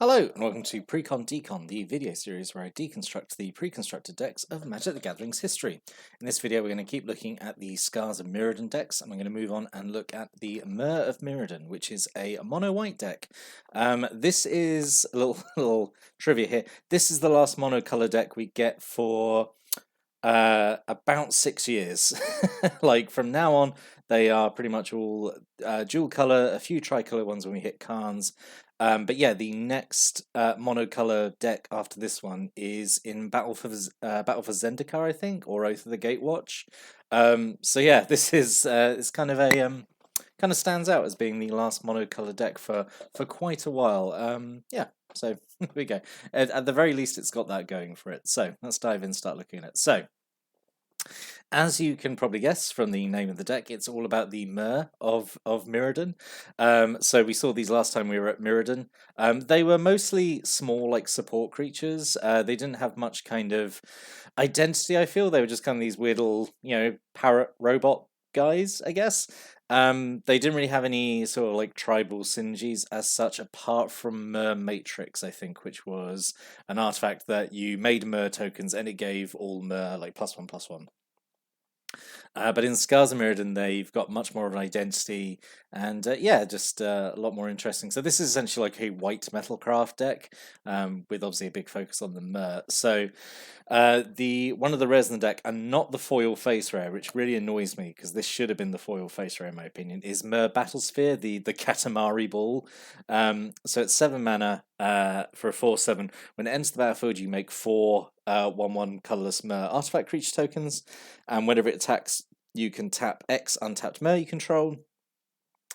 Hello, and welcome to Precon Decon, the video series where I deconstruct the pre-constructed decks of Magic the Gathering's history. In this video, we're going to keep looking at the Scars of Mirrodin decks, and we're going to move on and look at the Myr of Mirrodin, which is a mono-white deck. This is a little trivia here. This is the last mono-color deck we get for about 6 years. Like from now on, they are pretty much all dual color, a few tricolor ones when we hit Khans. But yeah, the next monocolor deck after this one is in Battle for Zendikar, I think, or Oath of the Gatewatch. So yeah, this is it's kind of a kind of stands out as being the last monocolor deck for quite a while. Yeah, so here we go. At the very least, it's got that going for it. So let's dive in and start looking at it. So, as you can probably guess from the name of the deck, it's all about the Myr of Mirrodin. So we saw these last time we were at Mirrodin. They were mostly small, like support creatures. They didn't have much kind of identity. I feel they were just kind of these weird little, parrot robot guys, I guess. They didn't really have any sort of like tribal synergies as such, apart from Myr Matrix, I think, which was an artifact that you made Myr tokens and it gave all Myr like +1/+1. But in Scars of Mirrodin, they've got much more of an identity, and yeah, just a lot more interesting. So this is essentially like a white metalcraft deck, with obviously a big focus on the Myr. So the one of the rares in the deck, and not the foil face rare, which really annoys me because this should have been the foil face rare in my opinion, is Myr Battlesphere, the Katamari ball. So it's 7 mana for a 4/7. When it enters the battlefield, you make 4 1/1 colorless Myr artifact creature tokens, and whenever it attacks, you can tap X untapped Myr you control.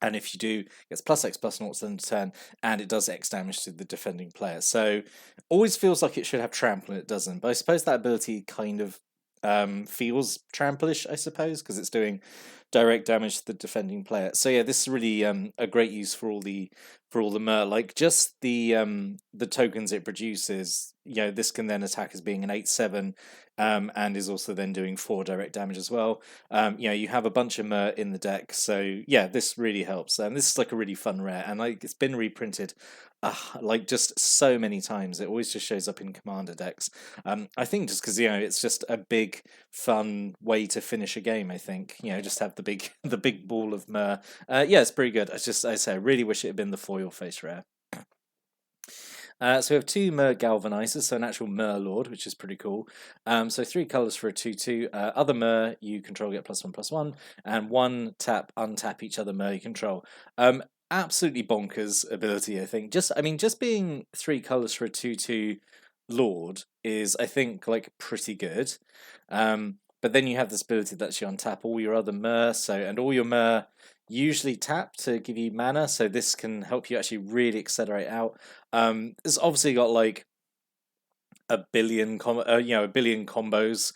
And if you do, it gets +X/+0 to the turn, and it does X damage to the defending player. So always feels like it should have trample, and it doesn't. But I suppose that ability kind of feels trample-ish, I suppose, because it's doing direct damage to the defending player. So yeah, this is really a great use for all the Myr. Like just the tokens it produces. This can then attack as being an 8/7, and is also then doing 4 direct damage as well. You have a bunch of Myr in the deck, so yeah, this really helps. And this is like a really fun rare, and like it's been reprinted like just so many times. It always just shows up in commander decks. I think just because it's just a big fun way to finish a game. I think just have the big the big ball of Myr. Yeah, it's pretty good. I really wish it had been the foil face rare. So we have 2 Myr Galvanizers, so an actual Myr Lord, which is pretty cool. So 3 colors for a 2/2. Other Myr you control get +1/+1, and 1 tap untap each other Myr you control. Absolutely bonkers ability, I think. Just being 3 colors for a 2/2 Lord is, I think, like pretty good. But then you have this ability that you untap all your other Myr, and all your Myr usually tap to give you mana, so this can help you actually really accelerate out. It's obviously got like a billion combos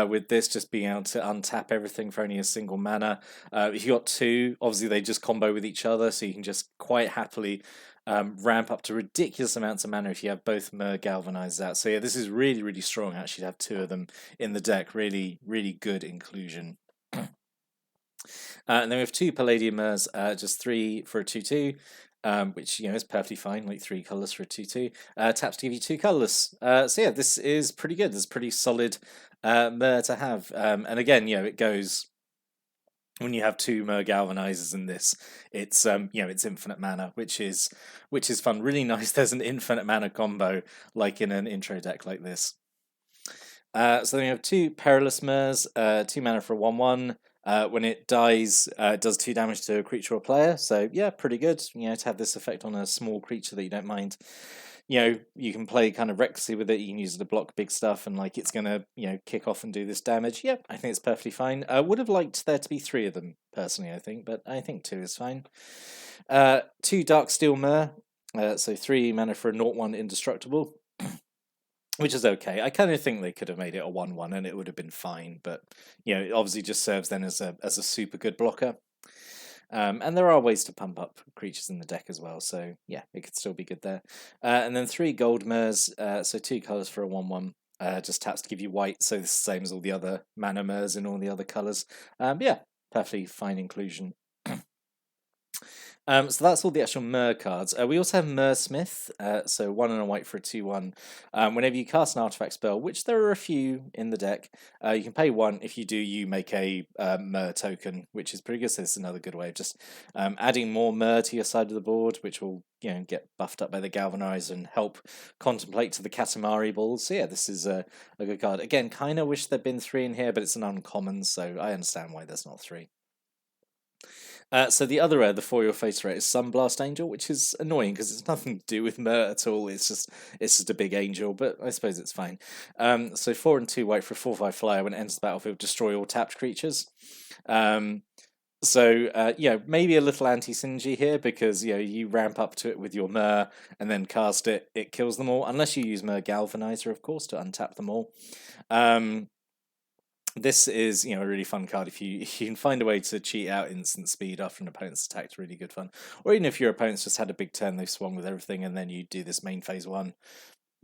with this, just being able to untap everything for only a single mana. If you got 2, obviously they just combo with each other, so you can just quite happily ramp up to ridiculous amounts of mana if you have both Myr galvanized out. So yeah, this is really, really strong actually to have 2 of them in the deck. Really, really good inclusion. And then we have 2 Palladium Myrs, just 3 for a 2/2. Which is perfectly fine, like 3 colors for a 2/2. Taps to give you 2 colors. So yeah, this is pretty good. This is pretty solid Myr to have. And again, it goes when you have 2 Myr galvanizers in this. It's it's infinite mana, which is fun. Really nice. There's an infinite mana combo like in an intro deck like this. So then we have 2 Perilous Myrs, 2 mana for a 1/1. When it dies, it does 2 damage to a creature or player. So yeah, pretty good. To have this effect on a small creature that you don't mind. You can play kind of recklessly with it. You can use it to block big stuff, and like it's gonna kick off and do this damage. Yep, I think it's perfectly fine. I would have liked there to be 3 of them personally, I think, but I think 2 is fine. 2 Darksteel Myr, so 3 mana for a 0/1 indestructible. Which is okay. I kind of think they could have made it a 1/1 and it would have been fine, but it obviously just serves then as a super good blocker. And there are ways to pump up creatures in the deck as well, so yeah, it could still be good there. And then 3 Gold Myrs, so 2 colors for a 1/1. Just taps to give you white, so it's the same as all the other mana Myrs in all the other colors. Yeah, perfectly fine inclusion. So that's all the actual Myr cards. We also have Myr Smith, so 1 and a white for a 2/1. Whenever you cast an artifact spell, which there are a few in the deck, you can pay 1. If you do, you make a Myr token, which is pretty good. So this is another good way of just adding more Myr to your side of the board, which will get buffed up by the Galvanize and help contemplate to the Katamari balls. So yeah, this is a good card. Again, kind of wish there'd been 3 in here, but it's an uncommon, so I understand why there's not 3. So the other rare, the For Your Face rare, is Sunblast Angel, which is annoying because it's nothing to do with Myr at all. It's just a big angel, but I suppose it's fine. So 4 and 2 white for a 4/5 flyer. When it enters the battlefield, destroy all tapped creatures. Maybe a little anti-synergy here because you ramp up to it with your Myr and then cast it. It kills them all unless you use Myr Galvanizer, of course, to untap them all. This is, a really fun card. If you can find a way to cheat out instant speed after an opponent's attack, it's really good fun. Or even if your opponent's just had a big turn, they've swung with everything, and then you do this main phase 1,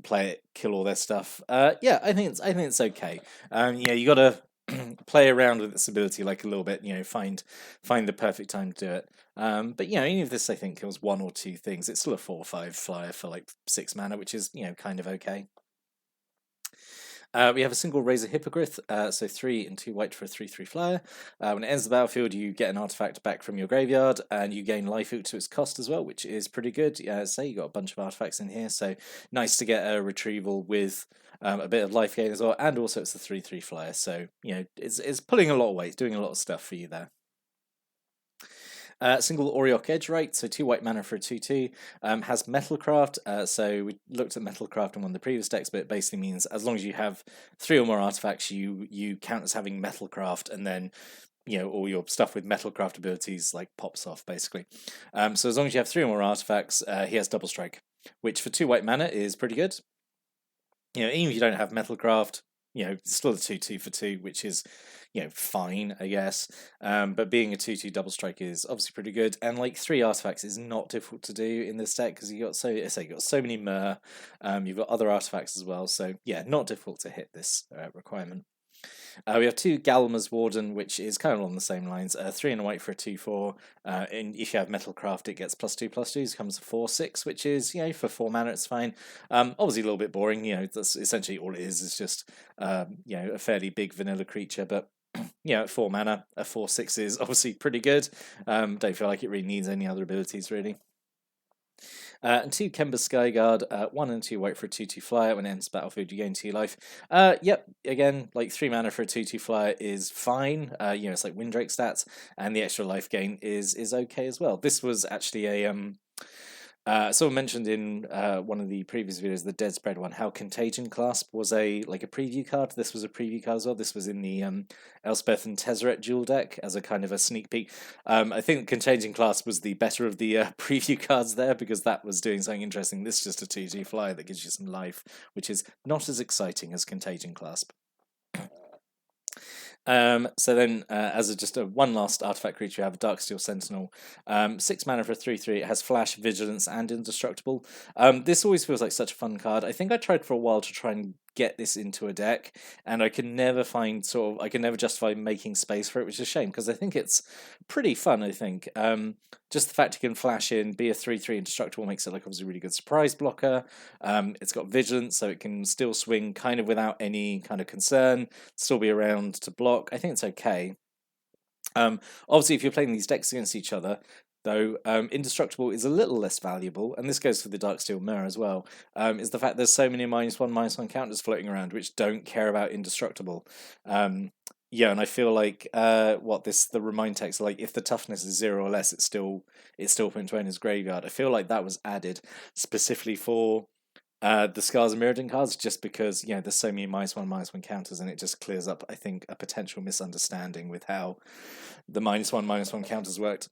play it, kill all their stuff. I think it's okay. You got to play around with its ability like a little bit. Find the perfect time to do it. But even if this I think kills 1 or 2 things, it's still a 4/5 flyer for like 6 mana, which is kind of okay. We have a single Razor Hippogriff, so 3 and 2 white for a 3/3 flyer. When it ends the battlefield, you get an artifact back from your graveyard, and you gain life equal to its cost as well, which is pretty good. Say you got a bunch of artifacts in here, so nice to get a retrieval with a bit of life gain as well, and also it's a 3/3 flyer, so it's pulling a lot of weight, doing a lot of stuff for you there. Single Auriok Edge Rite, so 2 white mana for a 2/2, has Metalcraft. So we looked at Metalcraft in one of the previous decks, but it basically means as long as you have 3 or more artifacts, you count as having Metalcraft, and then all your stuff with Metalcraft abilities like pops off basically. So as long as you have 3 or more artifacts, he has Double Strike, which for 2 white mana is pretty good. Even if you don't have Metalcraft, still a 2/2 for 2, which is fine, I guess. But being a 2/2 double strike is obviously pretty good, and like 3 artifacts is not difficult to do in this deck because you got so many Myr. You've got other artifacts as well, so yeah, not difficult to hit this requirement. We have 2 Galma's Warden, which is kind of along the same lines. 3 and a white for a 2/4. And if you have Metalcraft, it gets +2/+2. It comes to 4/6, which is for 4 mana, it's fine. Obviously a little bit boring. That's essentially all it is. It's just a fairly big vanilla creature, but at 4 mana, a 4/6 is obviously pretty good. Don't feel like it really needs any other abilities really. And 2 Kemba Skyguard, 1 and 2 white for a 2/2 flyer. When it ends battlefield, you gain 2 life. Yep, again, like 3 mana for a 2/2 flyer is fine. It's like Windrake stats, and the extra life gain is okay as well. This was actually a someone mentioned in one of the previous videos, the Dead Spread one, how Contagion Clasp was a preview card. This was a preview card as well. This was in the Elspeth and Tezzeret dual deck as a kind of a sneak peek. I think Contagion Clasp was the better of the preview cards there because that was doing something interesting. This is just a 2/2 flyer that gives you some life, which is not as exciting as Contagion Clasp. So then, as just a one last artifact creature, you have a Darksteel Sentinel. 6 mana for a 3/3. It has Flash, Vigilance, and Indestructible. This always feels like such a fun card. I think I tried for a while to try and get this into a deck, and I can never find I can never justify making space for it, which is a shame because I think it's pretty fun. I think just the fact you can flash in, be a 3/3 indestructible makes it like obviously a really good surprise blocker. It's got Vigilance, so it can still swing kind of without any kind of concern, still be around to block. I think it's okay. Obviously, if you're playing these decks against each other, though, Indestructible is a little less valuable, and this goes for the Darksteel Mirror as well, is the fact there's so many -1/-1 counters floating around which don't care about Indestructible. And I feel like the remind text, like if the toughness is 0 or less, it's still put into owner's graveyard. I feel like that was added specifically for the Scars of Mirrodin cards, just because there's so many -1/-1 counters, and it just clears up, I think, a potential misunderstanding with how the -1/-1 counters worked.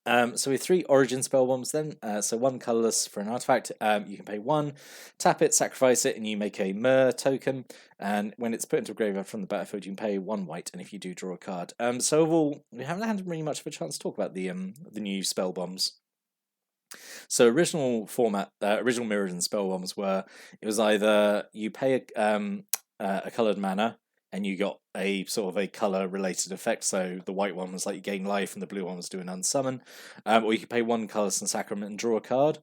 So with 3 Origin spell bombs then, so 1 colorless for an artifact, you can pay 1, tap it, sacrifice it, and you make a Myr token, and when it's put into a graveyard from the battlefield, you can pay 1 white, and if you do, draw a card. So overall, we haven't had really much of a chance to talk about the new spell bombs. So original Mirrodin spell bombs were, it was either you pay a coloured mana, and you got a sort of a color related effect. So the white one was like you gain life, and the blue one was doing unsummon. Or you could pay 1 colorless sacrament and draw a card.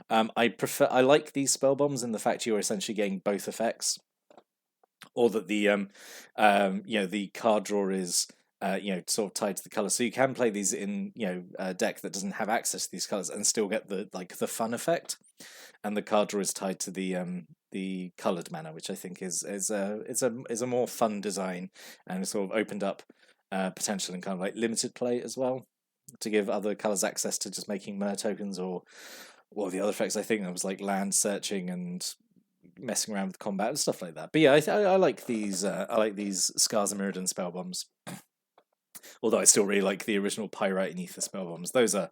I like these spell bombs in the fact you're essentially getting both effects, or that the the card draw is sort of tied to the color. So you can play these in a deck that doesn't have access to these colors and still get the fun effect. And the card draw is tied to the colored mana, which I think is a more fun design, and it's sort of opened up potential in kind of like limited play as well, to give other colors access to just making Myr tokens, or what are the other effects? I think there was like land searching and messing around with combat and stuff like that. But yeah, I like these. I like these Scars of Mirrodin spell bombs. Although I still really like the original Pyrite and Ether spell bombs. Those are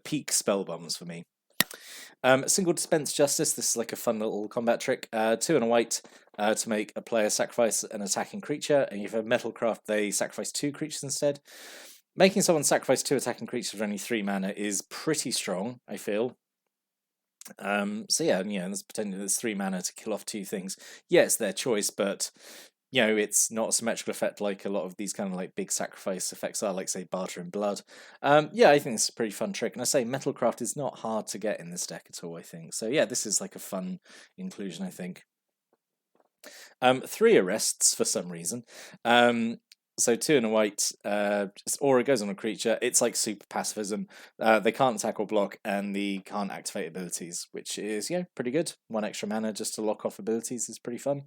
peak spell bombs for me. Single Dispense Justice. This is like a fun little combat trick. 2 and a white to make a player sacrifice an attacking creature, and if you have metalcraft, they sacrifice 2 creatures instead. Making someone sacrifice 2 attacking creatures for only 3 mana is pretty strong, I feel. So yeah, there's 3 mana to kill off 2 things. Yeah, it's their choice, but it's not a symmetrical effect like a lot of these kind of like big sacrifice effects are, like say Barter in Blood. Yeah, I think it's a pretty fun trick, and I say metalcraft is not hard to get in this deck at all, I think. So yeah, this is like a fun inclusion, I think. 3 arrests for some reason. So 2 and a white, aura goes on a creature. It's like super pacifism. They can't attack or block, and they can't activate abilities, which is pretty good. 1 extra mana just to lock off abilities is pretty fun.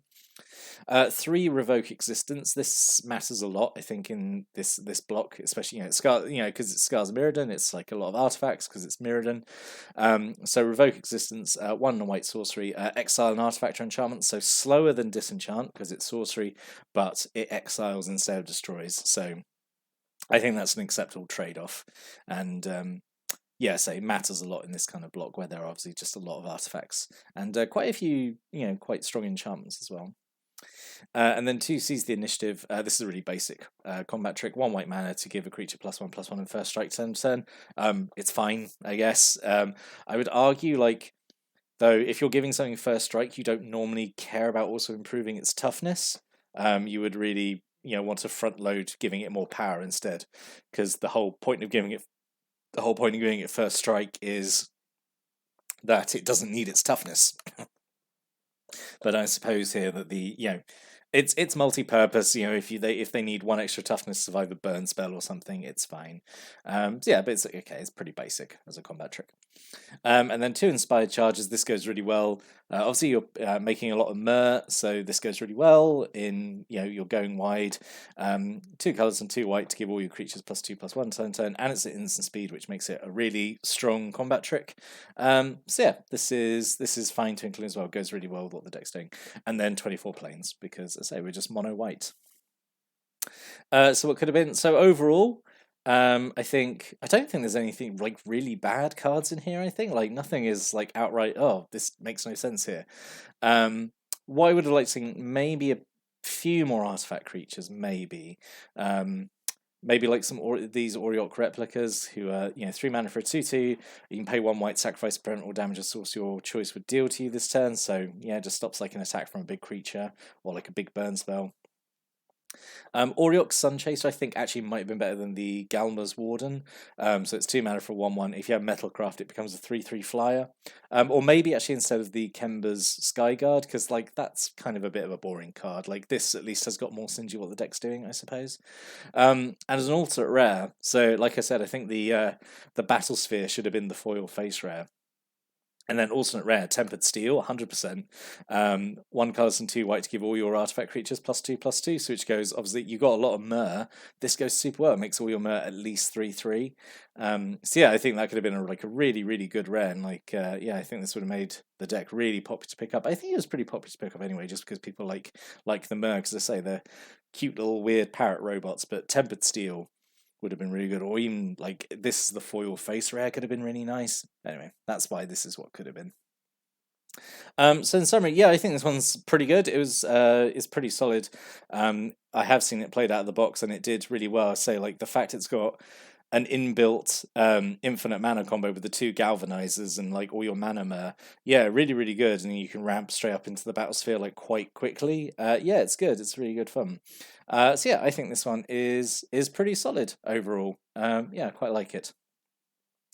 3 revoke existence. This matters a lot, I think, in this block, especially because it's Scars of Mirrodin. It's like a lot of artifacts because it's Mirrodin. So revoke existence. 1 and a white sorcery. Exile an artifact or enchantment. So slower than disenchant because it's sorcery, but it exiles instead of destroys. So I think that's an acceptable trade-off, and so it matters a lot in this kind of block where there are obviously just a lot of artifacts and quite a few quite strong enchantments as well. And then 2 seize the initiative. This is a really basic combat trick. 1 white mana to give a creature +1/+1 and first strike turn. It's fine, I guess. I would argue, though, if you're giving something first strike, you don't normally care about also improving its toughness. You would really want to front load giving it more power instead, because the whole point of giving it first strike is that it doesn't need its toughness. But I suppose here that it's multi-purpose. If they need 1 extra toughness to survive a burn spell or something, it's fine. But it's okay. It's pretty basic as a combat trick. And then 2 inspired charges. This goes really well. Obviously, you're making a lot of Myr, so this goes really well. You're going wide. 2 colors and 2 white to give all your creatures +2/+1 turn, and it's at instant speed, which makes it a really strong combat trick. This is fine to include as well. It goes really well with what the deck's doing. And then 24 planes, because as I say, we're just mono white. So what could have been? So overall, I don't think there's anything like really bad cards in here. I think nothing is like outright, oh, this makes no sense here. What I would have liked to see, maybe a few more artifact creatures, maybe like some these Oriok replicas who are 3 mana for a 2/2. You can pay 1 white, sacrifice prevent all damage a source your choice would deal to you this turn. So it just stops like an attack from a big creature or like a big burn spell. Oriok's Sunchaser I think actually might have been better than the Galma's Warden. So it's 2 mana for 1/1. If you have Metalcraft, it becomes a 3/3 flyer. Or maybe actually instead of the Kemba's Skyguard, because that's kind of a bit of a boring card. This at least has got more synergy what the deck's doing, I suppose. And as an alternate rare, so like I said, I think the Battle Sphere should have been the foil face rare. And then alternate rare, Tempered Steel, 100%. 1 colors and 2 white to give all your artifact creatures +2/+2, so which goes, obviously, you got a lot of Myr. This goes super well. It makes all your Myr at least 3/3. I think that could have been a really, really good rare. And I think this would have made the deck really popular to pick up. I think it was pretty popular to pick up anyway, just because people like the Myr, because I say they're cute little weird parrot robots, but Tempered Steel would have been really good, or even this is the foil face rare could have been really nice. Anyway, that's why this is what could have been. So in summary, I think this one's pretty good. It's pretty solid. I have seen it played out of the box, and it did really well. I say the fact it's got an inbuilt infinite mana combo with the 2 galvanizers and like all your mana Myr. Yeah, really, really good. And you can ramp straight up into the battlesphere like quite quickly. Yeah, it's good. It's really good fun. So yeah, I think this one is pretty solid overall. Yeah, I quite like it.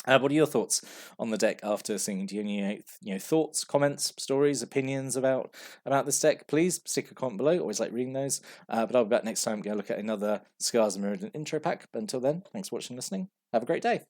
What are your thoughts on the deck after seeing? Do you have any thoughts, comments, stories, opinions about this deck? Please stick a comment below. Always like reading those. But I'll be back next time. Go look at another Scars of Mirrodin intro pack. But until then, thanks for watching and listening. Have a great day.